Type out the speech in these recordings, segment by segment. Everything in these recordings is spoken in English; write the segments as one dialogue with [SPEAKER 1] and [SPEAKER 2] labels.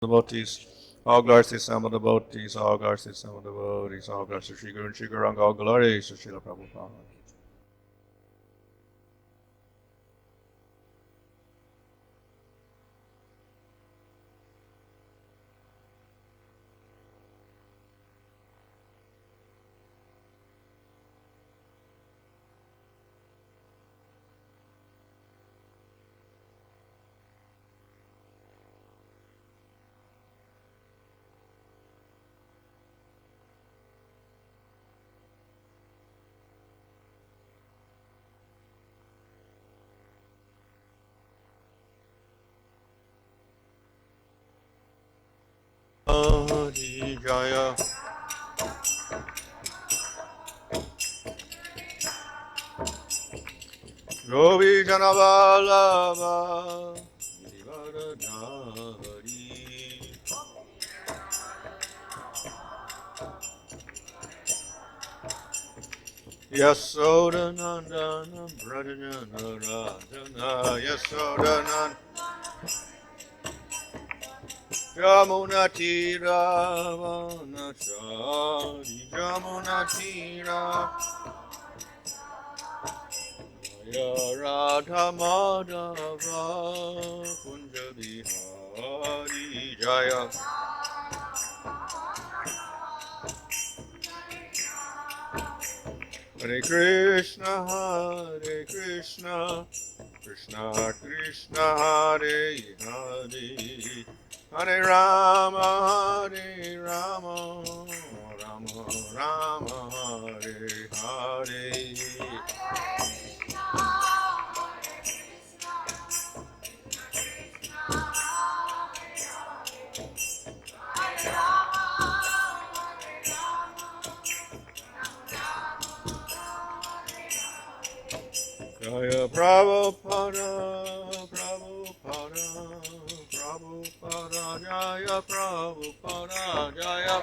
[SPEAKER 1] devotees, all glories to some of the devotees, all glories to some of the devotees, all glories to Sri Guru and Sri Gauranga, all glories to Srila Prabhupada. Hari Jaya. Gopi Janavalava Girivaradhari Yasodanandana Brajana Rajana Yasodanand Jamunatira Vanachari Jamunatira Ya Radha Madhava Kunja Bihari Jaya. Hare Krishna, Krishna Krishna, Hare Hare, Hare Rama, Rama Rama, Hare Hare. Jaya Prabhupada, Prabhupada, Prabhupada, Jaya Prabhupada, Jaya.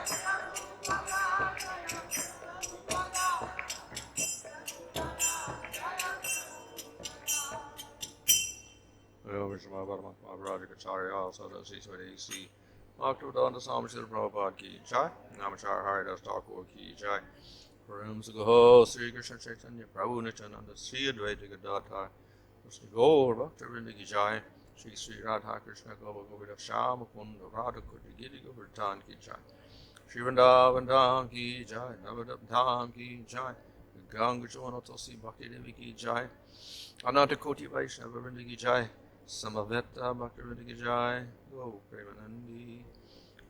[SPEAKER 1] Maharaj Acharya also does see what he see. Bhaktivedanta Swami Srila Prabhupada ki jai. Namachar Haridas Thakur ki jai. Param Sagaho Sri Krishna Chaitanya Prabhu Nityananda Sri Advaita Gadadhar Sri Gaur Bhaktivinoda ki jai. Sri Sri Radha Krishna Gopal Govinda Shyama Kunda Radha Kuti Giri Govardhan ki jai. Sri Vrindavan Dham ki jai. Navadap Dham ki jai. Ganga Jamuna Tulsi Bhakti Devi ki jai. Ananta Koti Vaishnava Vrinda ki jai. Samaveta Bhaktivinoda ki jai. Go Premanandi.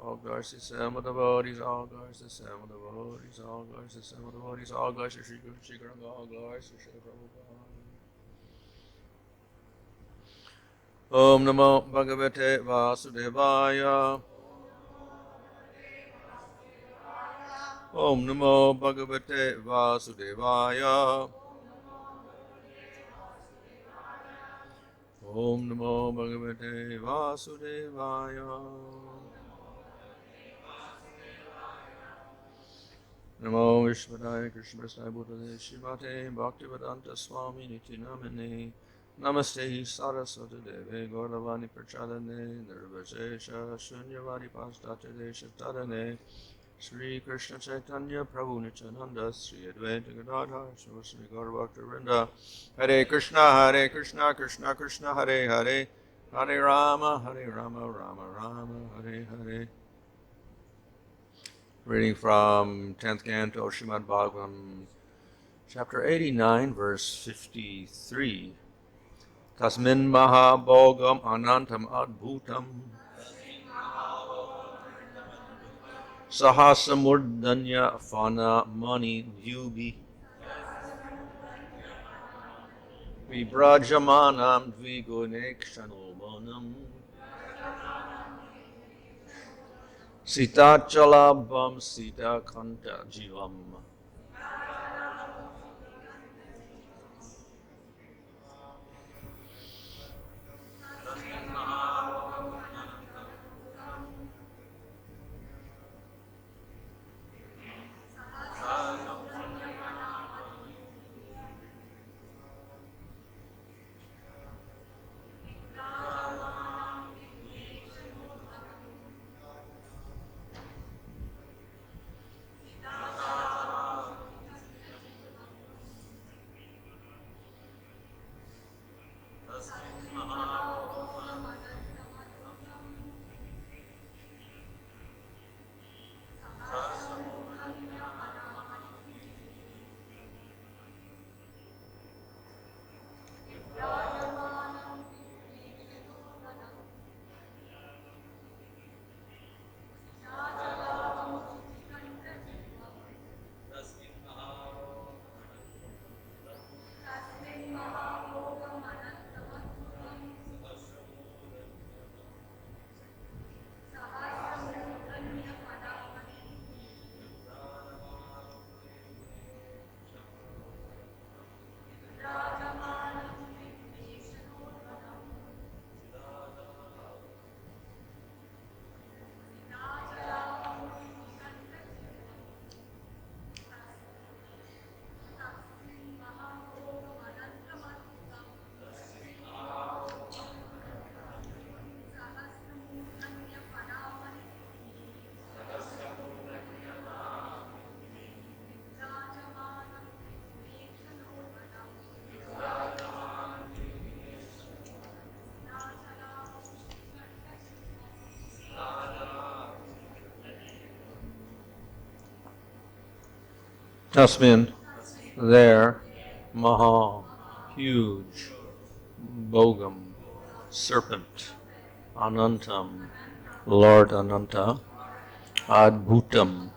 [SPEAKER 1] All glories to Sam of the bodies, all glories to Sam of the bodies, all glories to Sam of the bodies, all glories to Sri Guru, Sri Gauranga, all glories to Sri Prabhupada. Om Namo Bhagavate Vasudevaya. Om Namo Bhagavate Vasudevaya. Om Namo Bhagavate Vasudevaya. Namo Vishwadaya Krishna Prasthaya Bhutale Shrimate Bhaktivedanta Swami Niti Namane Namaste Saraswati Deve Gauravani Prachadane Nirvajesha Shunyavadi Pastate Desha Tadane Sri Krishna Chaitanya Prabhu Nityananda Sri Advaita Gadadhar Sri Gaurabhakta Hare Krishna, Krishna Krishna, Hare Hare, Hare Rama, Rama Rama, Hare Hare. Reading from 10th Canto, Srimad Bhagavatam, chapter 89, verse 53. Tasmin Mahabhogam Anantam Adbhutam Sahasamurdanya Fana Mani Vyubi Vibrajamanam Dvigunekshanobhanam Sita Chalabham Sita Kanta Jivam. Tasmin, there, Maha, huge, Bogam, serpent, Anantam, Lord Ananta, Adbhutam,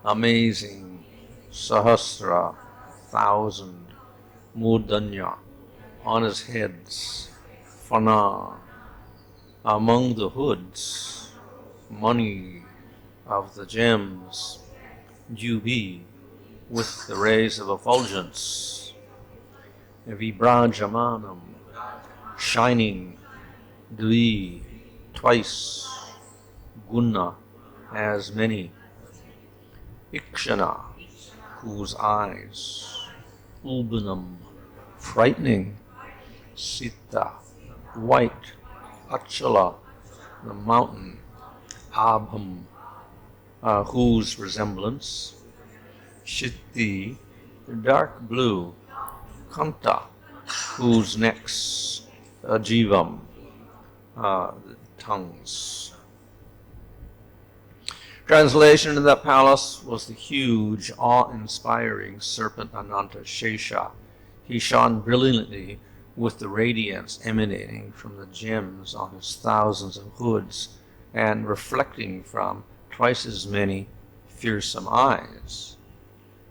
[SPEAKER 1] amazing, Sahasra, thousand, Mudanya, on his heads, Fana, among the hoods, money of the gems, Jubi, with the rays of effulgence, Vibrajamanam, shining, Dvi, twice, Guna, as many, Ikshana, whose eyes, Ulbanam, frightening, Sita, white, Achala, the mountain, Abham, whose resemblance, Chitti, dark blue, Kanta, whose necks, Jivam, tongues. Translation in that palace was the huge, awe-inspiring serpent Ananta Shesha. He shone brilliantly with the radiance emanating from the gems on his thousands of hoods and reflecting from twice as many fearsome eyes.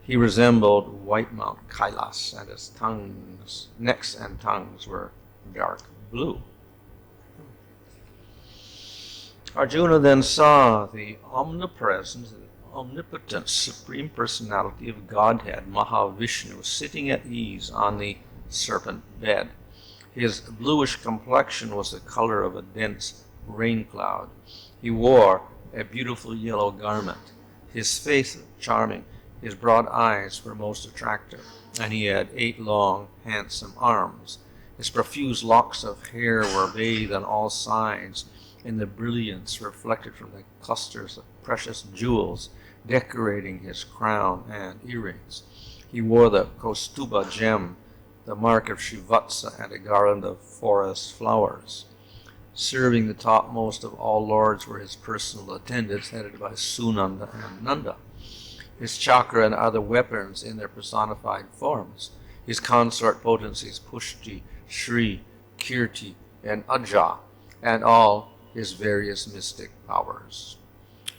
[SPEAKER 1] He resembled White Mount Kailas, and his necks and tongues were dark blue. Arjuna then saw the omnipresent and omnipotent Supreme Personality of Godhead, Mahavishnu, sitting at ease on the serpent bed. His bluish complexion was the color of a dense rain cloud. He wore a beautiful yellow garment. His face was charming. His broad eyes were most attractive, and he had 8 long, handsome arms. His profuse locks of hair were bathed on all sides in the brilliance reflected from the clusters of precious jewels decorating his crown and earrings. He wore the Kaustuba gem, the mark of Shivatsa, and a garland of forest flowers. Serving the topmost of all lords were his personal attendants, headed by Sunanda and Nanda. His chakra and other weapons in their personified forms. His consort potencies, Pushti, Shri, Kirti, and Aja, and all his various mystic powers.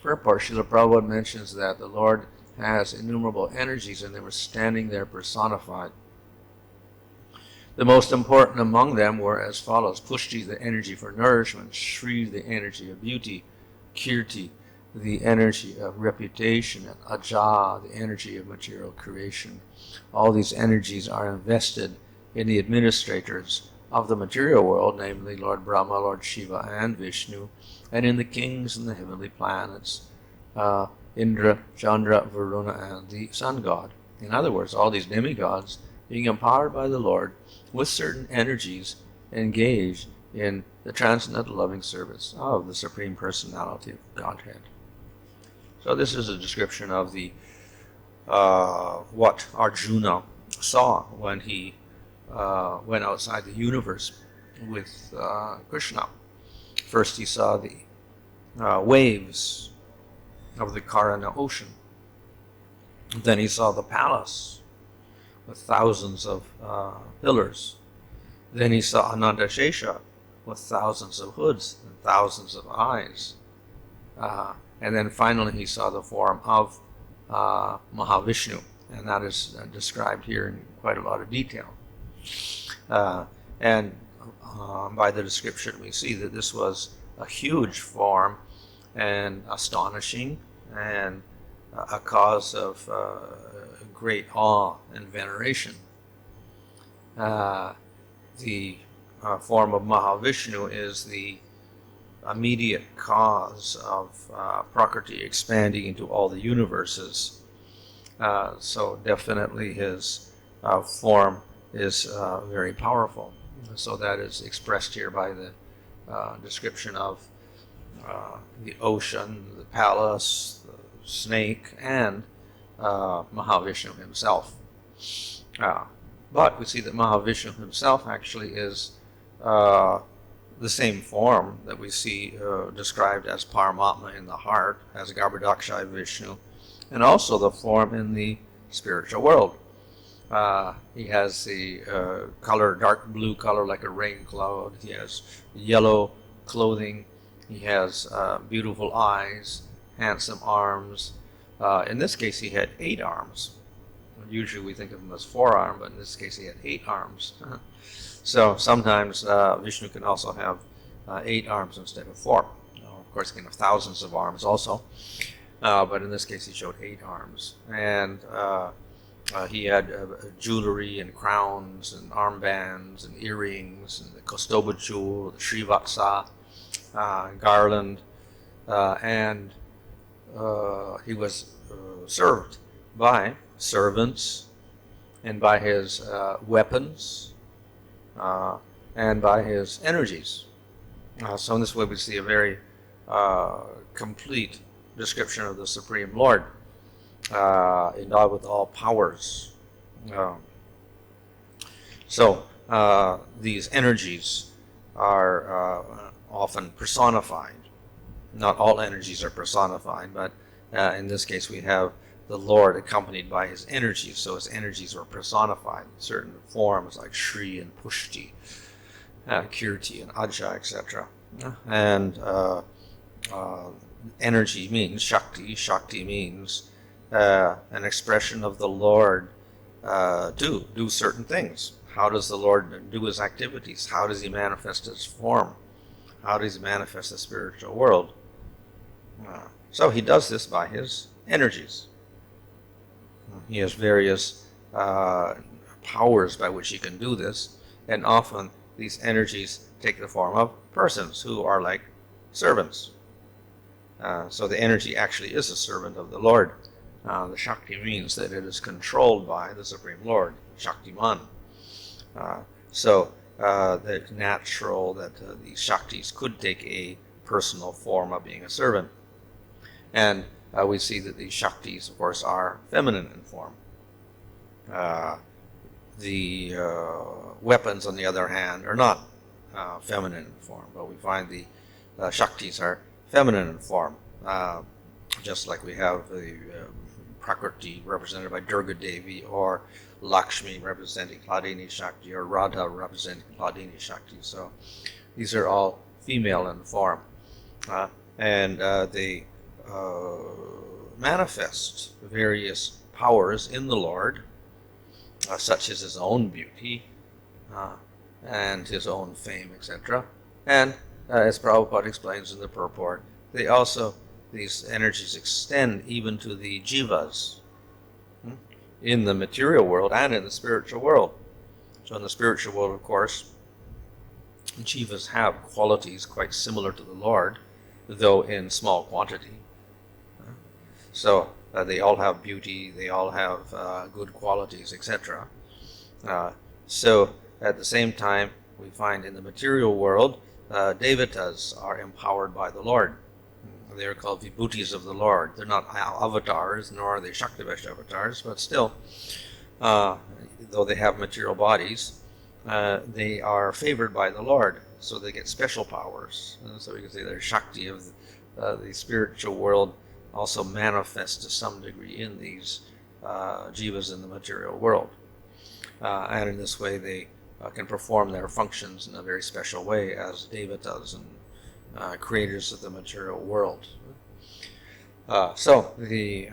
[SPEAKER 1] Purport, Srila Prabhupada mentions that the Lord has innumerable energies and they were standing there personified. The most important among them were as follows: Pushti, the energy for nourishment; Shri, the energy of beauty; Kirti, the energy of reputation; and Aja, the energy of material creation. All these energies are invested in the administrators of the material world, namely Lord Brahma, Lord Shiva, and Vishnu, and in the kings and the heavenly planets, Indra, Chandra, Varuna, and the sun god. In other words, all these demigods being empowered by the Lord with certain energies engaged in the transcendental loving service of the Supreme Personality of Godhead. So this is a description of the what Arjuna saw when he went outside the universe with Krishna. First he saw the waves of the Krsna ocean. Then he saw the palace with thousands of pillars. Then he saw Anantashesha with thousands of hoods and thousands of eyes. And then finally he saw the form of Mahavishnu, and that is described here in quite a lot of detail. And by the description we see that this was a huge form and astonishing and a cause of great awe and veneration. The form of Mahavishnu is the immediate cause of Prakriti expanding into all the universes. So definitely his form is very powerful. So that is expressed here by the description of the ocean, the palace, the snake, and Mahavishnu himself. But we see that Mahavishnu himself actually is the same form that we see described as Paramatma in the heart, as Garbhodakshay Vishnu, and also the form in the spiritual world. He has the color, dark blue color like a rain cloud. He has yellow clothing. He has beautiful eyes, handsome arms. In this case, he had 8 arms. Usually we think of him as 4-armed, but in this case he had 8 arms. So sometimes Vishnu can also have 8 arms instead of 4. Of course, he can have thousands of arms also, but in this case he showed 8 arms. And he had jewelry and crowns and armbands and earrings and the Kostoba jewel, the Srivatsa, garland, and he was served by servants and by his weapons and by his energies. So in this way we see a very complete description of the Supreme Lord, endowed with all powers. So these energies are often personified. Not all energies are personified, but in this case we have the Lord accompanied by his energies, so his energies were personified in certain forms like Shri and Pushti, Kirti and Aja, etc. And energy means Shakti. Shakti means an expression of the Lord do certain things. How does the Lord do his activities? How does he manifest his form? How does he manifest the spiritual world? So he does this by his energies. He has various powers by which he can do this, and often these energies take the form of persons who are like servants. So the energy actually is a servant of the Lord. The Shakti means that it is controlled by the Supreme Lord, Shaktiman. So it's natural that these Shaktis could take a personal form of being a servant. And we see that these Shaktis, of course, are feminine in form. The weapons, on the other hand, are not feminine in form, but we find the Shaktis are feminine in form, just like we have the Prakriti represented by Durga Devi, or Lakshmi representing Hladini Shakti, or Radha representing Hladini Shakti. So these are all female in form, and they manifest various powers in the Lord, such as his own beauty and his own fame, etc. And as Prabhupada explains in the purport, these energies extend even to the jivas in the material world and in the spiritual world. So in the spiritual world, of course, jivas have qualities quite similar to the Lord, though in small quantity. So they all have beauty, they all have good qualities, etc. So at the same time, we find in the material world, devatas are empowered by the Lord. They are called vibhutis of the Lord. They're not avatars, nor are they Shaktivesh avatars, but still, though they have material bodies, they are favored by the Lord, so they get special powers. So we can say their Shakti of the spiritual world also manifests to some degree in these jivas in the material world. And in this way they can perform their functions in a very special way as devatas and creators of the material world. So the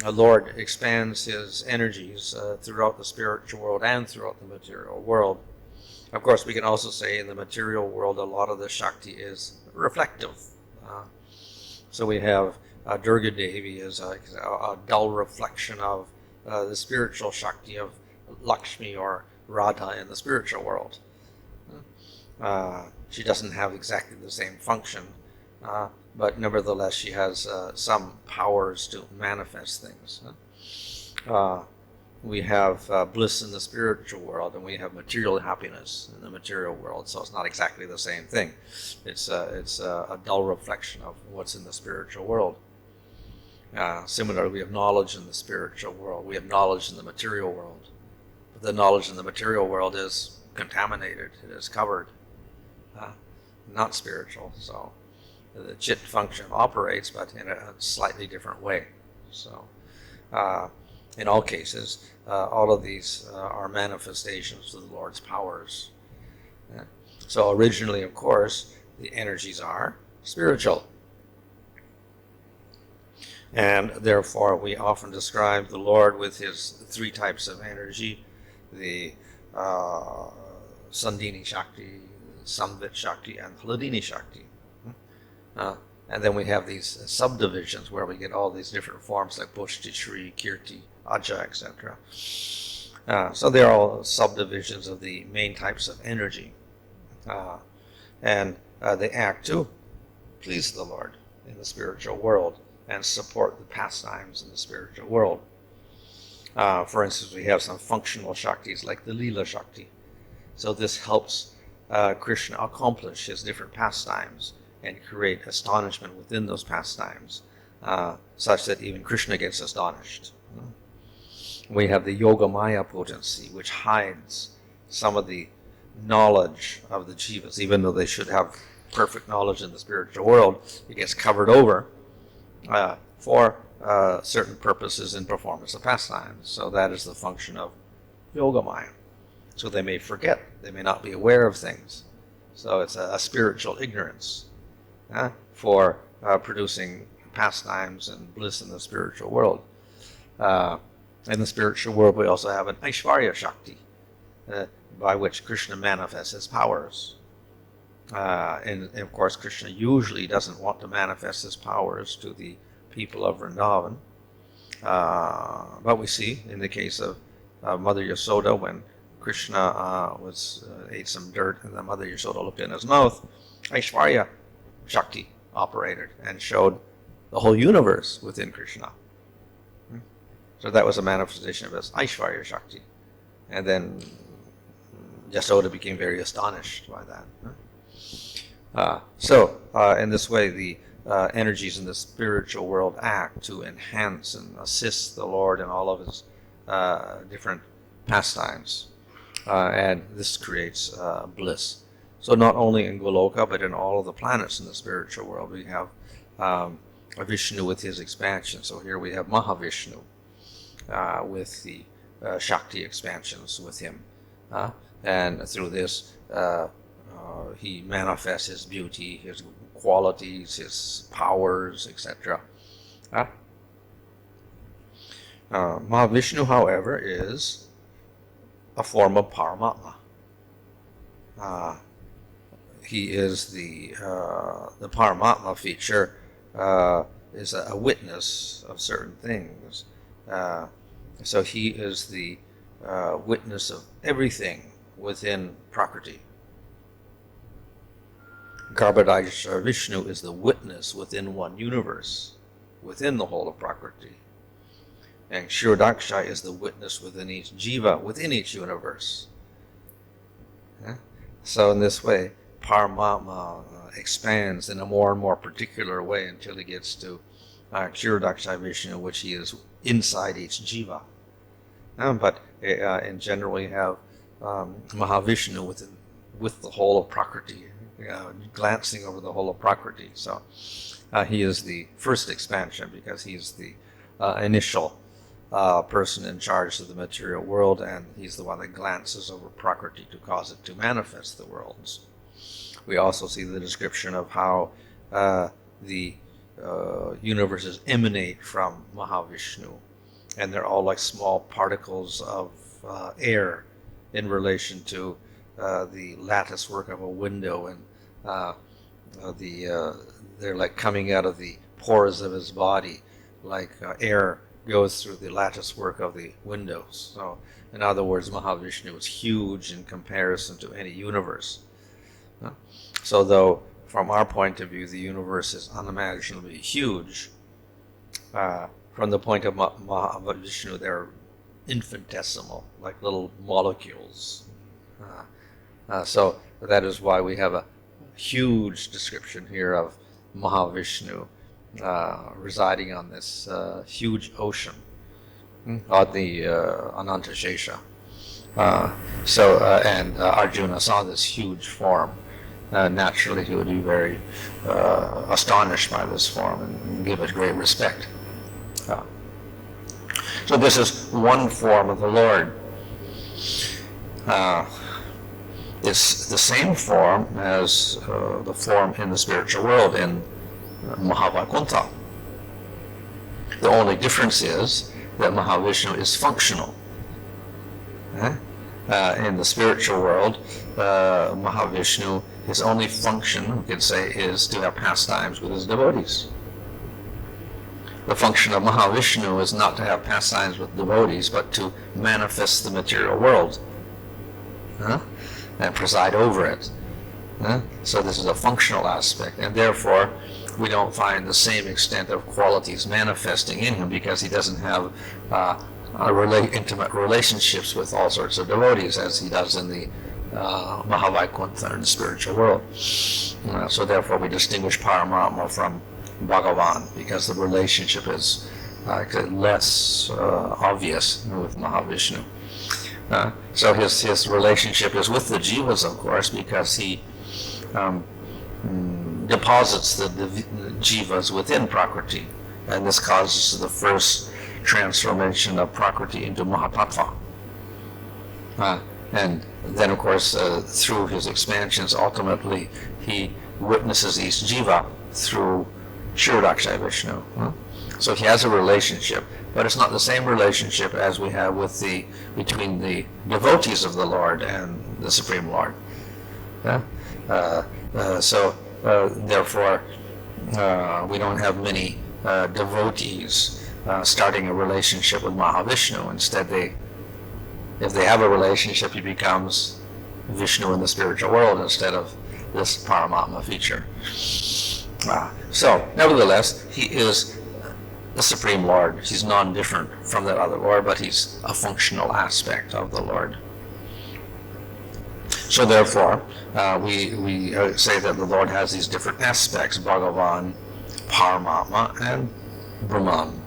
[SPEAKER 1] Lord expands his energies throughout the spiritual world and throughout the material world. Of course, we can also say in the material world a lot of the Shakti is reflective. So we have Durga Devi is a dull reflection of the spiritual Shakti of Lakshmi or Radha in the spiritual world. She doesn't have exactly the same function, but nevertheless she has some powers to manifest things. We have bliss in the spiritual world, and we have material happiness in the material world, so it's not exactly the same thing. It's a dull reflection of what's in the spiritual world. Similarly, we have knowledge in the spiritual world. We have knowledge in the material world. But the knowledge in the material world is contaminated. It is covered, not spiritual. So the chit function operates, but in a slightly different way. So in all cases, all of these are manifestations of the Lord's powers. So originally, of course, the energies are spiritual. And therefore, we often describe the Lord with his three types of energy, the Sandhini Shakti, Samvit Shakti, and Hladini Shakti. And then we have these subdivisions where we get all these different forms like Pushti, Shri, Kirti, Aja, etc. So they're all subdivisions of the main types of energy. And they act to please the Lord in the spiritual world and support the pastimes in the spiritual world. For instance, we have some functional Shaktis like the Leela Shakti. So this helps Krishna accomplish his different pastimes and create astonishment within those pastimes, such that even Krishna gets astonished. We have the Yoga Maya potency, which hides some of the knowledge of the jivas. Even though they should have perfect knowledge in the spiritual world, it gets covered over for certain purposes in performance of pastimes. So that is the function of Yoga Maya. So they may forget, they may not be aware of things. So it's a spiritual ignorance for producing pastimes and bliss in the spiritual world. In the spiritual world, we also have an Aishvarya Shakti, by which Krishna manifests his powers. And of course, Krishna usually doesn't want to manifest his powers to the people of Vrindavan. But we see in the case of Mother Yasoda, when Krishna ate some dirt and the Mother Yasoda looked in his mouth, Aishvarya Shakti operated and showed the whole universe within Krishna. So that was a manifestation of his Aishvarya Shakti. And then Yasoda became very astonished by that. So in this way, the energies in the spiritual world act to enhance and assist the Lord in all of his different pastimes. And this creates bliss. So not only in Goloka, but in all of the planets in the spiritual world, we have Vishnu with his expansion. So here we have Mahavishnu with the Shakti expansions with him. And through this, he manifests his beauty, his qualities, his powers, etc. Mahavishnu, however, is a form of Paramatma. He is the Paramatma feature is a witness of certain things. So he is the witness of everything within Prakriti. Garbhodaksha Vishnu is the witness within one universe, within the whole of Prakriti. And Kshirodaksha is the witness within each jiva, within each universe. So in this way, Paramatma expands in a more and more particular way until he gets to Kshirodaksha Vishnu, which he is inside each jiva. But in general, we have Mahavishnu with the whole of Prakriti, glancing over the whole of Prakriti. So he is the first expansion because he's the initial person in charge of the material world, and he's the one that glances over Prakriti to cause it to manifest the worlds. We also see the description of how the universes emanate from Mahavishnu, and they're all like small particles of air in relation to the lattice work of a window, and they're like coming out of the pores of his body, like air goes through the lattice work of the windows. So, in other words, Mahavishnu is huge in comparison to any universe. So, though from our point of view the universe is unimaginably huge, from the point of Mahavishnu they're infinitesimal, like little molecules. So that is why we have a huge description here of Mahavishnu residing on this huge ocean, on the Ananta Shesha. And Arjuna saw this huge form. Naturally, he would be very astonished by this form and give it great respect. So this is one form of the Lord. It's the same form as the form in the spiritual world in Mahavaikuntha. The only difference is that Mahavishnu is functional. In the spiritual world, Mahavishnu, his only function, we could say, is to have pastimes with his devotees. The function of Mahavishnu is not to have pastimes with devotees, but to manifest the material world and preside over it. So this is a functional aspect, and therefore we don't find the same extent of qualities manifesting in him because he doesn't have intimate relationships with all sorts of devotees as he does in the Mahavaikuntha in the spiritual world. So therefore we distinguish Paramatma from Bhagavan because the relationship is less obvious with Mahavishnu. So his relationship is with the jivas, of course, because he deposits the jivas within Prakriti, and this causes the first transformation of Prakriti into Mahatattva. And then, of course, through his expansions, ultimately he witnesses each jiva through Kshirodakshaya Vishnu. So he has a relationship, but it's not the same relationship as we have between the devotees of the Lord and the Supreme Lord. Therefore, we don't have many devotees starting a relationship with Mahavishnu. Instead, if they have a relationship, he becomes Vishnu in the spiritual world instead of this Paramatma feature. So, nevertheless, he is the Supreme Lord. He's non-different from that other Lord, but he's a functional aspect of the Lord. So therefore, we say that the Lord has these different aspects: Bhagavan, Paramatma, and Brahman.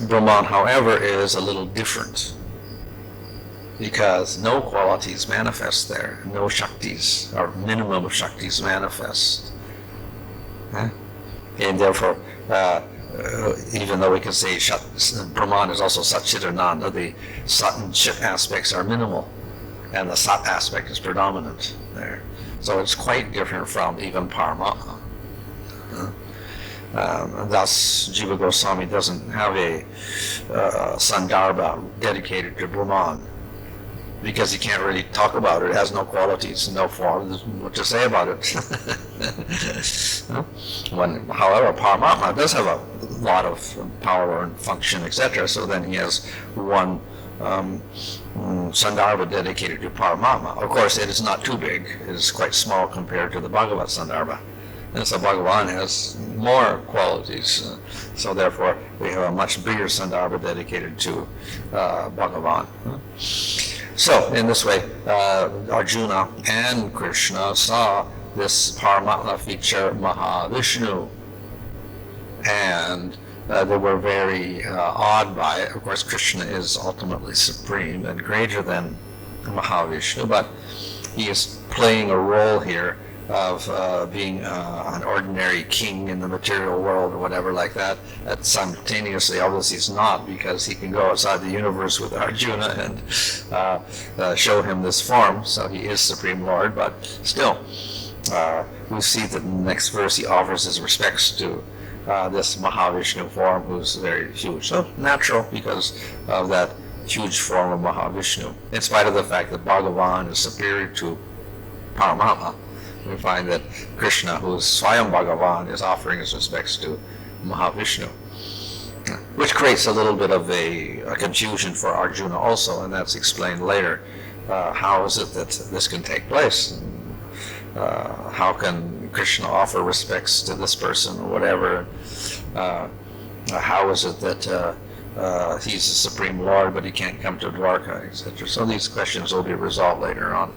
[SPEAKER 1] Brahman, however, is a little different because no qualities manifest there, no Shaktis, or minimum of Shaktis manifest. And therefore, even though we can say Brahman is also Sat Chit or Nanda, the Sat and Chit aspects are minimal, and the Sat aspect is predominant there. So it's quite different from even Paramatma. Thus, Jiva Goswami doesn't have a Sandarbha dedicated to Brahman because he can't really talk about it. It has no qualities, no form. There's what to say about it. However, Paramatma does have a lot of power and function, etc. So then he has one Sandarbha dedicated to Paramatma. Of course, it is not too big. It is quite small compared to the Bhagavat Sandarbha. And so Bhagavan has more qualities. So therefore, we have a much bigger Sandarbha dedicated to Bhagavan. So, in this way, Arjuna and Krishna saw this Paramatma feature, Mahavishnu, and
[SPEAKER 2] they were very awed by it. Of course, Krishna is ultimately supreme and greater than Mahavishnu, but he is playing a role here of being an ordinary king in the material world or whatever like that. That simultaneously, obviously, is not, because he can go outside the universe with Arjuna and show him this form. So he is Supreme Lord, but still, we see that in the next verse he offers his respects to this Mahavishnu form, who's very huge. So natural, because of that huge form of Mahavishnu, in spite of the fact that Bhagavan is superior to Paramama. We find that Krishna, who is Swayam Bhagavan, is offering his respects to Mahavishnu, which creates a little bit of a confusion for Arjuna also, and that's explained later. How is it that this can take place? How can Krishna offer respects to this person or whatever? How is it that he's the Supreme Lord, but he can't come to Dwarka, etc.? So these questions will be resolved later on.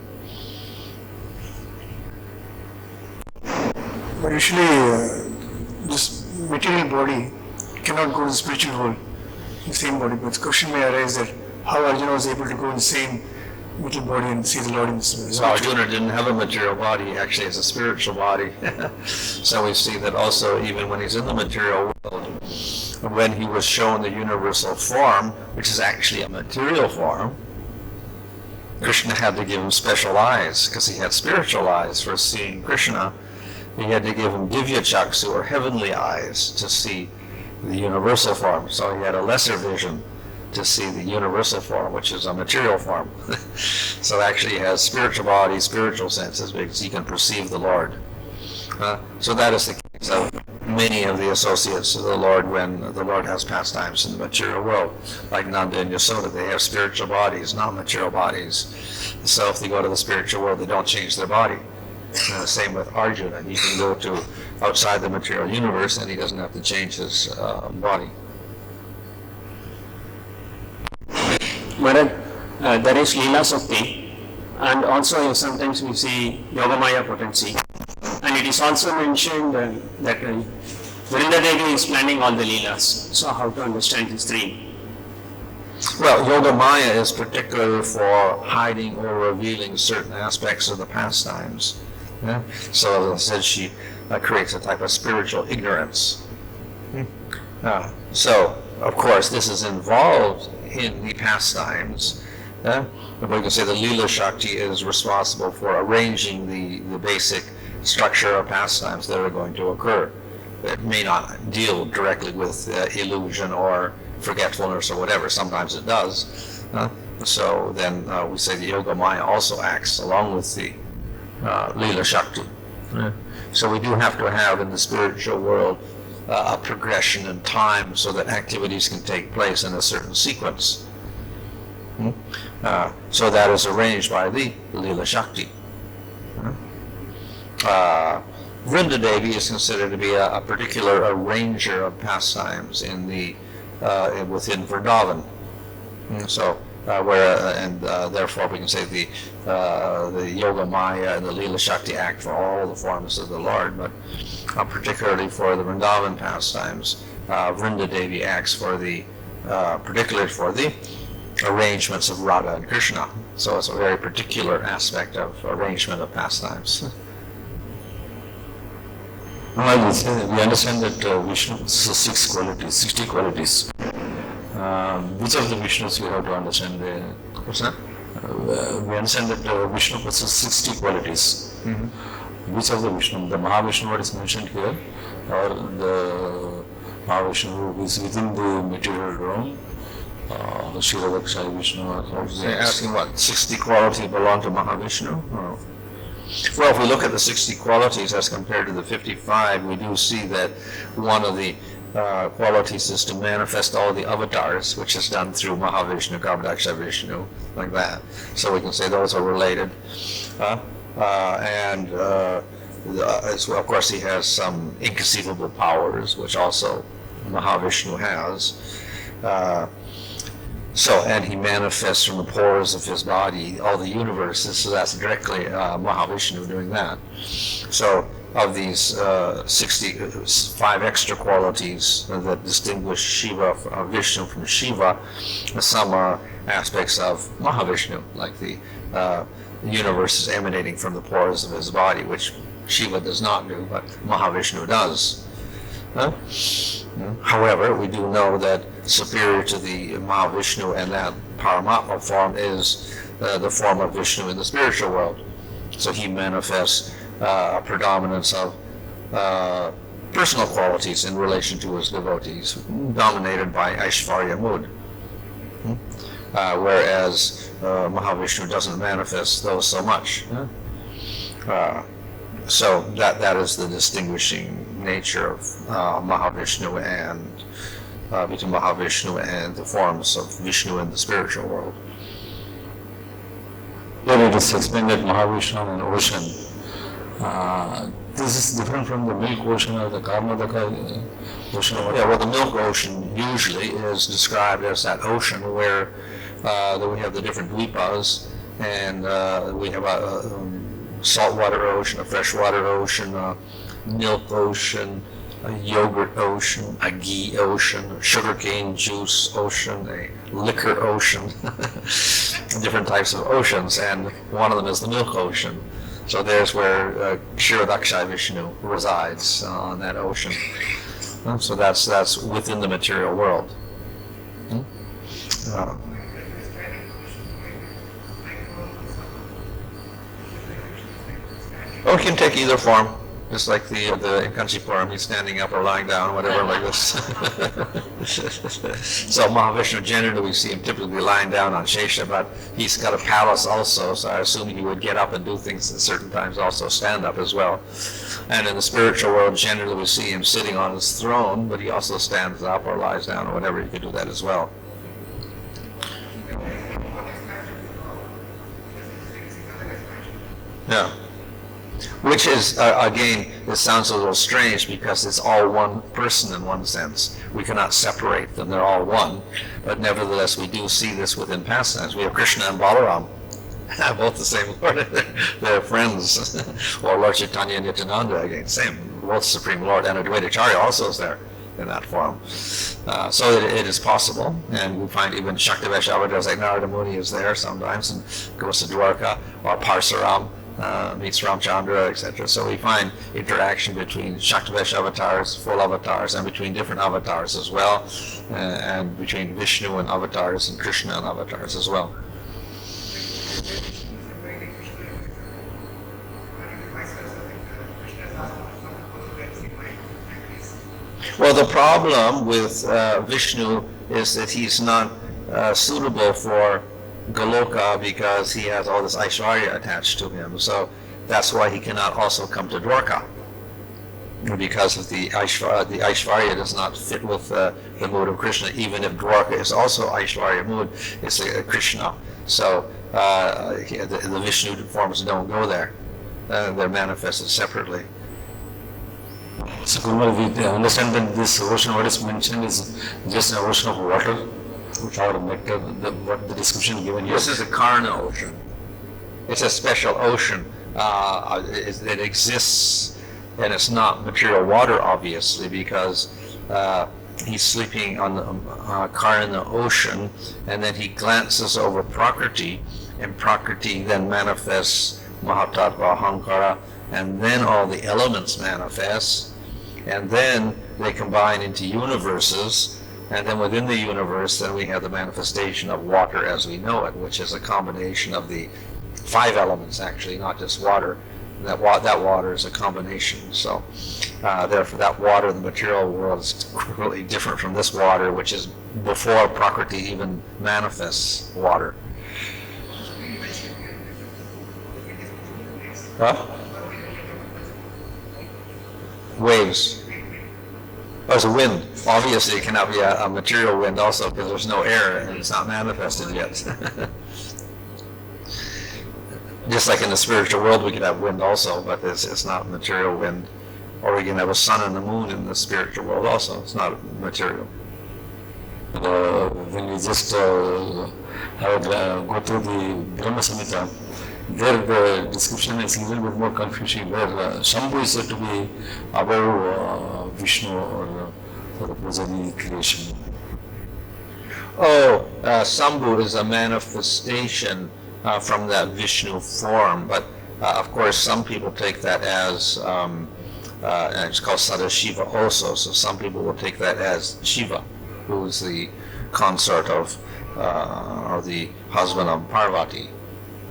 [SPEAKER 3] But usually, this material body cannot go to the spiritual world in the same body. But the question may arise that how Arjuna was able to go in the same material body and see the Lord in the spiritual
[SPEAKER 2] world. So Arjuna didn't have a material body; he actually has a spiritual body. So we see that also, even when he's in the material world, when he was shown the universal form, which is actually a material form, Krishna had to give him special eyes, because he had spiritual eyes for seeing Krishna. He had to give him divya chaksu, or heavenly eyes, to see the universal form. So he had a lesser vision to see the universal form, which is a material form. So actually he has spiritual body, spiritual senses, because he can perceive the Lord. So that is the case of many of the associates of the Lord when the Lord has pastimes in the material world. Like Nanda and Yasoda, they have spiritual bodies, not material bodies. So if they go to the spiritual world, they don't change their body. Same with Arjuna. He can go to outside the material universe and he doesn't have to change his body.
[SPEAKER 4] Maharaj, there is Leela Sakti, and also sometimes we see Yogamaya potency. And it is also mentioned that Vrinda Devi is planning all the Leelas. So how to understand these three?
[SPEAKER 2] Well, Yogamaya is particular for hiding or revealing certain aspects of the pastimes. Yeah? So as I said, she creates a type of spiritual ignorance. So, of course, this is involved in the pastimes. But we can say the Leela Shakti is responsible for arranging the basic structure of pastimes that are going to occur. It may not deal directly with illusion or forgetfulness or whatever. Sometimes it does. So then we say the Yoga Maya also acts along with the Leela Shakti. So we do have to have in the spiritual world a progression in time so that activities can take place in a certain sequence. So that is arranged by the Leela Shakti. Vrinda Devi is considered to be a particular arranger of pastimes in the within Vrindavan. So therefore we can say the Yoga Maya and the Leela Shakti act for all the forms of the Lord, but particularly for the Vrindavan pastimes, Vrinda Devi acts for the particularly for the arrangements of Radha and Krishna. So it's a very particular aspect of arrangement of pastimes.
[SPEAKER 5] We understand that Vishnu possesses 6 qualities, 60 qualities. Which of the Vishnus we have to understand?
[SPEAKER 2] What's that?
[SPEAKER 5] We understand that Vishnu possesses 60 qualities.
[SPEAKER 2] Mm-hmm.
[SPEAKER 5] Which of the Vishnu? The Mahavishnu what is mentioned here, or the Mahavishnu who is within the material realm, the Shiravakshai Vishnu?
[SPEAKER 2] So you're asking what 60 qualities belong to Mahavishnu? Or? Well, if we look at the 60 qualities as compared to the 55, we do see that one of the qualities is to manifest all the avatars, which is done through Mahavishnu, Garbhodaksha Vishnu, like that. So we can say those are related. As well, of course, he has some inconceivable powers, which also Mahavishnu has. And he manifests from the pores of his body all the universes, so that's directly Mahavishnu doing that. So of these 65 extra qualities that distinguish Shiva, Vishnu from Shiva, some are aspects of Mahavishnu, like the universe is emanating from the pores of his body, which Shiva does not do, but Mahavishnu does. However, we do know that superior to the Mahavishnu and that Paramatma form is the form of Vishnu in the spiritual world. So he manifests a predominance of personal qualities in relation to his devotees, dominated by Aishvarya mood. Whereas Mahavishnu doesn't manifest those so much. So that is the distinguishing nature of Mahavishnu and between Mahavishnu and the forms of Vishnu in the spiritual world.
[SPEAKER 5] Here it is explained that Mahavishnu and ocean. This is different from the milk ocean or the Karnataka ocean.
[SPEAKER 2] Yeah, well, the milk ocean usually is described as that ocean where we have the different dvipas, and we have a saltwater ocean, a freshwater ocean, a milk ocean, a yogurt ocean, a ghee ocean, a sugarcane juice ocean, a liquor ocean, different types of oceans, and one of them is the milk ocean. So there's where Kshirodakshai Vishnu resides on that ocean. So that's within the material world. Or it can take either form, just like the in Kanchipuram, he's standing up or lying down, whatever, like this. So Mahavishnu, generally we see him typically lying down on Shesha, but he's got a palace also, so I assume he would get up and do things at certain times, also stand up as well. And in the spiritual world, generally we see him sitting on his throne, but he also stands up or lies down or whatever, he could do that as well. Yeah. Which is, again, it sounds a little strange because it's all one person in one sense. We cannot separate them, they're all one. But nevertheless, we do see this within pastimes. We have Krishna and Balaram, both the same Lord. They're friends. Or Lord Chaitanya and Nityananda, again, same. Both Supreme Lord, and Advaita Acharya also is there in that form. So it is possible, and we find even Shaktivesh avatars like Narada Muni is there sometimes and goes to Dwarka, or Parsaram meets Ramchandra, etc. So we find interaction between Shaktivesh avatars, full avatars, and between different avatars as well, and between Vishnu and avatars and Krishna and avatars as well. Well, the problem with Vishnu is that he's not suitable for Goloka because he has all this Aishvarya attached to him. So that's why he cannot also come to Dwarka, because of the Aishvarya does not fit with the mood of Krishna. Even if Dwarka is also Aishvarya mood, it's Krishna. So the Vishnu forms don't go there. They're manifested separately.
[SPEAKER 5] So Kumar, we understand that this ocean, what is mentioned, is just an ocean of water, which are what the description given here.
[SPEAKER 2] This is a Karna ocean. It's a special ocean that exists, and it's not material water, obviously, because he's sleeping on the Karna ocean, and then he glances over Prakriti, and Prakriti then manifests Mahatattva Ahankara, and then all the elements manifest, and then they combine into universes, and then within the universe, then we have the manifestation of water as we know it, which is a combination of the 5 elements, actually, not just water. That water is a combination. So therefore that water in the material world is really different from this water, which is before Prakriti even manifests water. Huh? Waves. There's a wind. Obviously, it cannot be a material wind also because there's no air and it's not manifested yet. Just like in the spiritual world, we can have wind also, but it's not material wind. Or we can have a sun and the moon in the spiritual world also. It's not material.
[SPEAKER 5] When we just go through the Brahma Samhita, there the description is a little bit more confusing, where Shambhu is said to be above Vishnu or the Prajali creation.
[SPEAKER 2] Oh, Sambhu is a manifestation from that Vishnu form, but of course some people take that as, and it's called Sadashiva also, so some people will take that as Shiva, who is the consort of, or the husband of Parvati,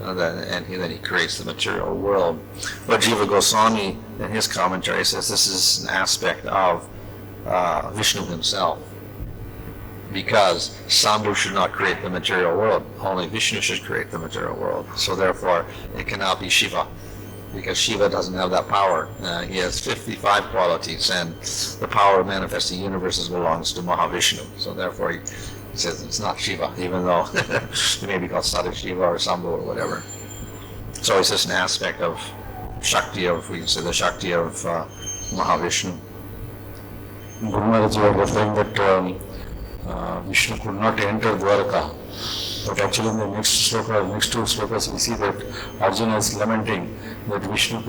[SPEAKER 2] and then he creates the material world. But Jiva Goswami, in his commentary, says this is an aspect of Vishnu himself, because Sambhu should not create the material world. Only Vishnu should create the material world. So therefore, it cannot be Shiva, because Shiva doesn't have that power. He has 55 qualities, and the power of manifesting universes belongs to Mahavishnu. So therefore, he says it's not Shiva, even though it may be called Sadashiva or Sambhu or whatever. So it's just an aspect of Shakti, we can say the Shakti of Mahavishnu.
[SPEAKER 5] Guru Maharaj was saying that Vishnu could not enter Dwaraka, but actually in the next two slokas, we see that Arjuna is lamenting that Vishnu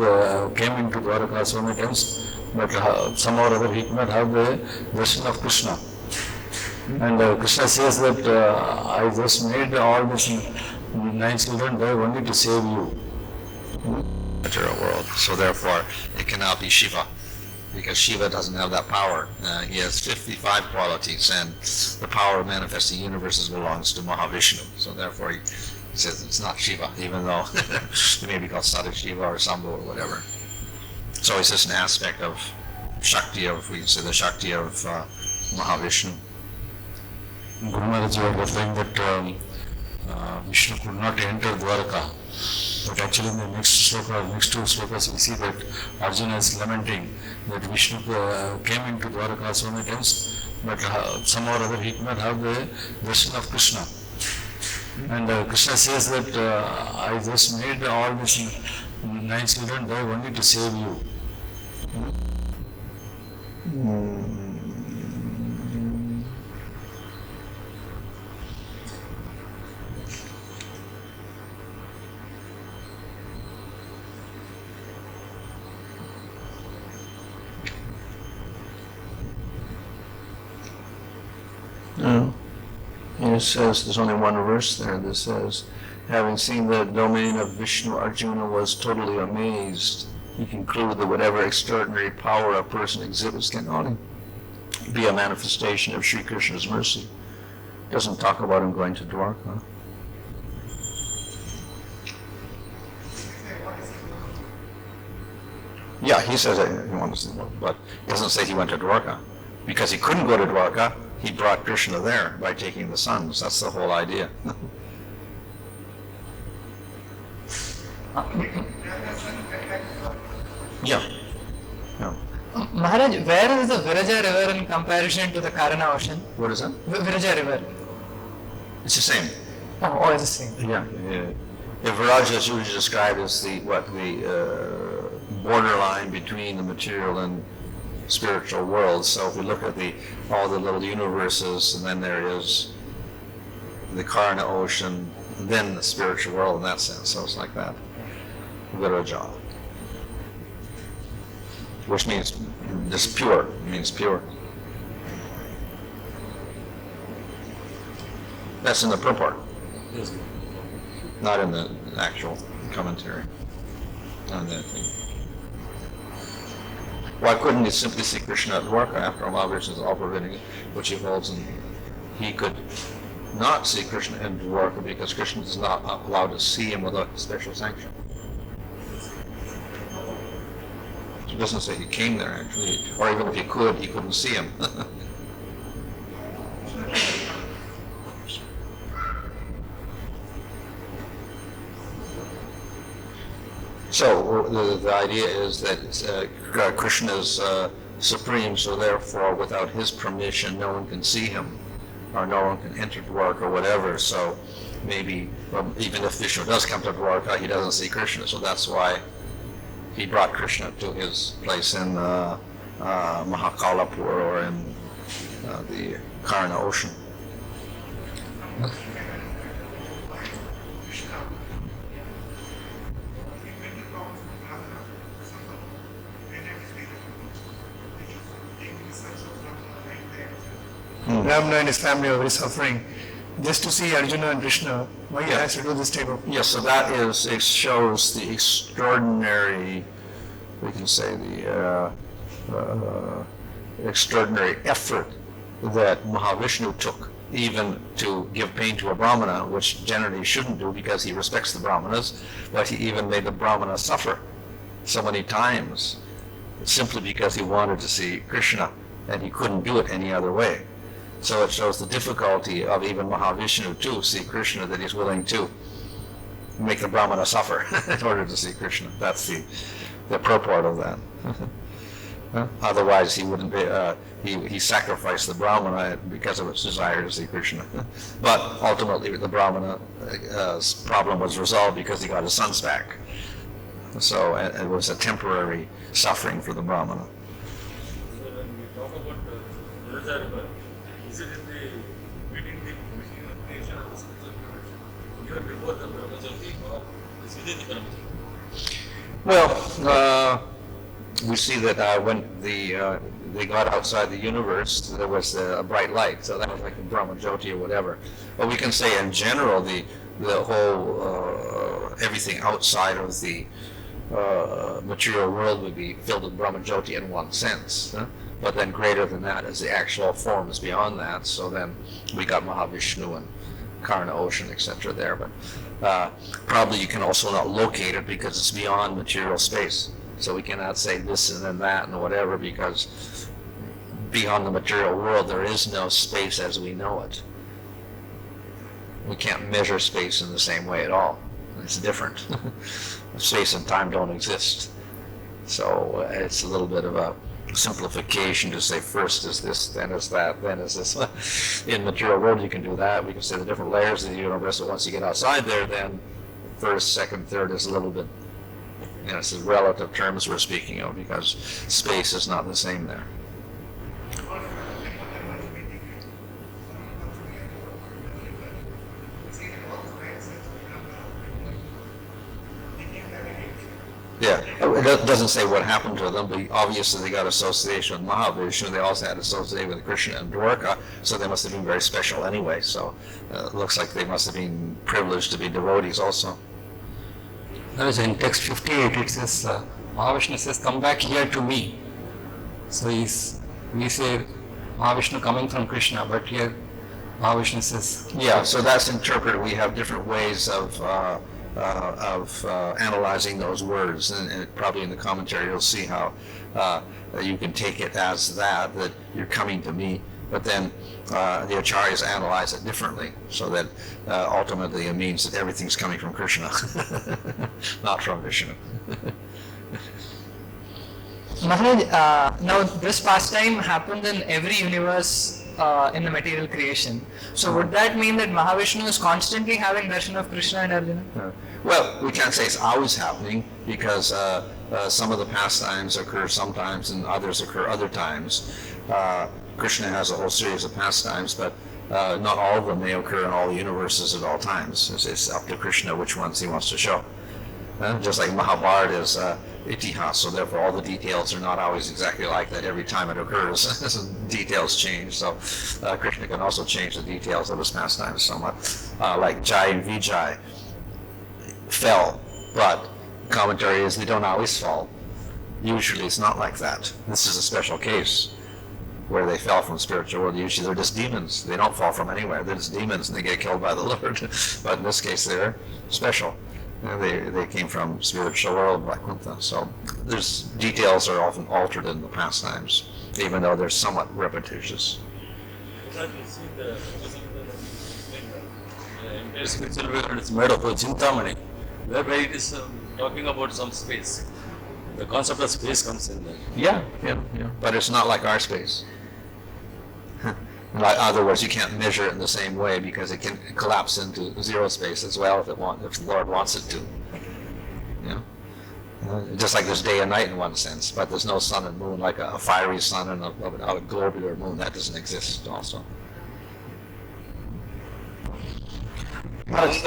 [SPEAKER 5] came into Dwaraka so many times, but somehow or other he could not have the darshan of Krishna. And Krishna says that I just made all these 9 children die only to save you.
[SPEAKER 2] Material world. So therefore, it cannot be Shiva, because Shiva doesn't have that power. He has 55 qualities, and the power of manifesting universes belongs to Mahavishnu. So therefore, he says it's not Shiva, even though it may be called Sadashiva or Sambhu or whatever. So it's just an aspect of Shakti, we can say the Shakti of Mahavishnu.
[SPEAKER 5] Guru Maharaj was saying that Vishnu could not enter Dwaraka, but actually in the next two slokas, we see that Arjuna is lamenting that Vishnu came into Dwaraka so many times, but somehow or other he could not have the darshan of Krishna. And Krishna says that I just made all these 9 children die only to save you.
[SPEAKER 2] No. And it says, there's only one verse there that says, having seen the domain of Vishnu, Arjuna was totally amazed. He concluded that whatever extraordinary power a person exhibits can only be a manifestation of Sri Krishna's mercy. It doesn't talk about him going to Dwarka. Yeah, he says he wants to, but it doesn't say he went to Dwarka. Because he couldn't go to Dwarka, he brought Krishna there by taking the sons. That's the whole idea. Yeah. Yeah.
[SPEAKER 6] Maharaj, where is the Viraja river in comparison to the Karana ocean?
[SPEAKER 2] What is that?
[SPEAKER 6] Viraja river.
[SPEAKER 2] It's the same.
[SPEAKER 6] Oh, it's the same.
[SPEAKER 2] Yeah. The Viraja is usually described as the borderline between the material and spiritual worlds. So if we look at all the little universes, and then there is the Karna ocean, and then the spiritual world in that sense. So it's like that. Viraja. Which means just pure, means pure. That's in the purport.
[SPEAKER 5] Yes.
[SPEAKER 2] Not in the actual commentary. On that thing. Why couldn't he simply see Krishna at Dwarka after Mahavishnu is all pervading, which he holds, and he could not see Krishna in Dwarka because Krishna is not allowed to see him without special sanction. It doesn't say he came there actually, or even if he could, he couldn't see him. So the idea is that Krishna is supreme, so therefore without his permission no one can see him, or no one can enter Dwarka or whatever. So maybe even if Vishnu does come to Dwarka, he doesn't see Krishna, so that's why he brought Krishna to his place in Mahakalapur, or in the Karna ocean.
[SPEAKER 3] Ramana and his family are very suffering. Just to see Arjuna and Krishna, why he has to do this type of...
[SPEAKER 2] Yes, so that is, it shows the extraordinary, we can say the extraordinary effort that Mahavishnu took even to give pain to a Brahmana, which generally shouldn't do because he respects the Brahmanas, but he even made the Brahmana suffer so many times simply because he wanted to see Krishna and he couldn't do it any other way. So it shows the difficulty of even Mahavishnu to see Krishna, that he's willing to make the Brahmana suffer in order to see Krishna. That's the purport of that. Otherwise, he wouldn't be. He sacrificed the Brahmana because of its desire to see Krishna. But ultimately, the Brahmana's problem was resolved because he got his sons back. So it was a temporary suffering for the Brahmana.
[SPEAKER 7] So when we talk about Viraja, is it in the between the beginning of creation and the spiritual creation? Even before the Brahmajyoti, or is within the Brahmajyoti?
[SPEAKER 2] Well, we see that when they got outside the universe, there was a bright light, so that was like the Brahmajyoti or whatever. But we can say in general, the whole everything outside of the material world would be filled with Brahmajyoti in one sense. But then greater than that is the actual forms beyond that. So then we got Mahavishnu and Karna ocean, etc. there. But probably you can also not locate it because it's beyond material space. So we cannot say this and then that and whatever, because beyond the material world there is no space as we know it. We can't measure space in the same way at all. It's different. Space and time don't exist. So it's a little bit of a simplification to say first is this, then is that, then is this. In material world you can do that. We can say the different layers of the universe, but once you get outside there, then first, second, third is a little bit, it's the relative terms we're speaking of, because space is not the same there. Yeah, it doesn't say what happened to them, but obviously they got association with Mahavishnu. They also had association with Krishna and Dwarka, so they must have been very special anyway. So it looks like they must have been privileged to be devotees also.
[SPEAKER 5] That is in text 58, it says, Mahavishnu says, come back here to me. So we say Mahavishnu coming from Krishna, but here Mahavishnu says...
[SPEAKER 2] Yeah, so that's interpreted. We have different ways of analyzing those words, and probably in the commentary you'll see how you can take it as that you're coming to me, but then the acharyas analyze it differently, so that ultimately it means that everything's coming from Krishna, not from Vishnu.
[SPEAKER 6] Maharaj, now this pastime happened in every universe in the material creation. So would that mean that Mahavishnu is constantly having darshan of Krishna and Arjuna?
[SPEAKER 2] Well, we can't say it's always happening, because some of the pastimes occur sometimes and others occur other times. Krishna has a whole series of pastimes, but not all of them may occur in all the universes at all times. It's up to Krishna which ones he wants to show. Just like Mahabharata is itihas, so therefore all the details are not always exactly like that every time it occurs. Details change, so Krishna can also change the details of his pastimes somewhat. Like Jai and Vijay fell, but commentary is they don't always fall. Usually it's not like that. This is a special case where they fell from spiritual world. Usually they're just demons. They don't fall from anywhere. They're just demons and they get killed by the Lord. But in this case they're special. They came from spiritual world, Vaikuntha. So there's details are often altered in the pastimes, even though they're somewhat repetitious.
[SPEAKER 7] You see the entire spiritual world is made of a Chintamani, whereby it is talking about some space. The concept of space comes in there.
[SPEAKER 2] Yeah. But it's not like our space. In other words, you can't measure it in the same way because it can collapse into zero space as well if the Lord wants it to. Just like there's day and night in one sense, but there's no sun and moon like a fiery sun and a globular moon. That doesn't exist also.
[SPEAKER 7] Maharaj,